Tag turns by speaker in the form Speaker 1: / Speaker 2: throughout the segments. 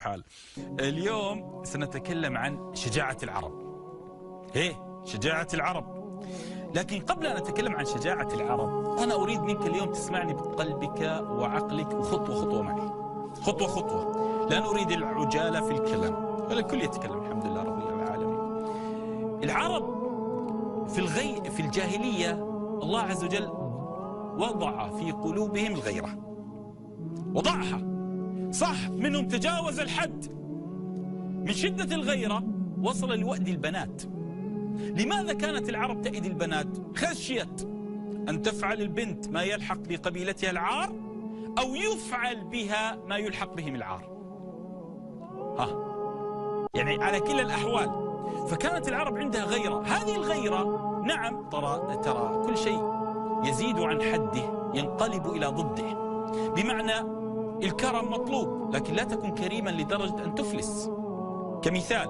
Speaker 1: حال. اليوم سنتكلم عن شجاعة العرب. شجاعة العرب. لكن قبل أن أتكلم عن شجاعة العرب أنا أريد منك اليوم تسمعني بقلبك وعقلك وخطوة خطوة معي، خطوة خطوة، لا نريد العجالة في الكلام، الكل يتكلم الحمد لله رب العالمين. العرب في الجاهلية الله عز وجل وضع في قلوبهم الغيرة، وضعها صح، منهم تجاوز الحد من شدة الغيرة وصل لوأد البنات. لماذا كانت العرب تأيد البنات؟ خشية أن تفعل البنت ما يلحق بقبيلتها العار أو يفعل بها ما يلحق بهم العار. يعني على كلا الأحوال. فكانت العرب عندها غيرة. هذه الغيرة نعم ترى كل شيء يزيد عن حده ينقلب إلى ضده. بمعنى الكرم مطلوب لكن لا تكن كريما لدرجة أن تفلس. كمثال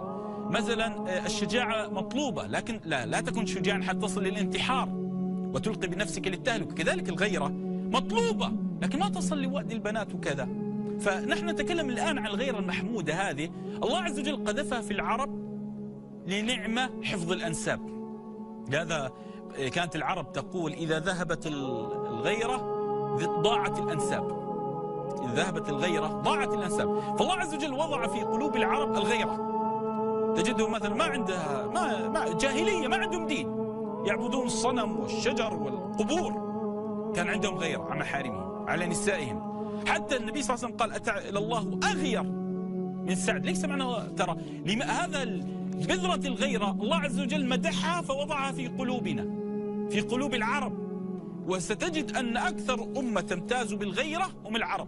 Speaker 1: مثلا الشجاعة مطلوبة لكن لا تكن شجاعا حتى تصل للانتحار وتلقي بنفسك للتهلكة. كذلك الغيرة مطلوبة لكن ما تصل لوأد البنات وكذا. فنحن نتكلم الآن عن الغيرة المحمودة هذه. الله عز وجل قذفها في العرب لنعمة حفظ الأنساب. لهذا كانت العرب تقول إذا ذهبت الغيرة ضاعت الأنساب. إذا ذهبت الغيرة ضاعت الأنساب. فالله عز وجل وضع في قلوب العرب الغيرة. تجدهم مثلا ما عندها ما جاهلية، ما عندهم دين، يعبدون الصنم والشجر والقبور. كان عندهم غيرة على محارمهم على نسائهم. حتى النبي صلى الله عليه وسلم قال أتى إلى الله أغير من سعد. ليس معنى ترى هذا بذرة الغيرة الله عز وجل مدحها فوضعها في قلوبنا، في قلوب العرب. وستجد أن أكثر أمة تمتاز بالغيرة هم العرب.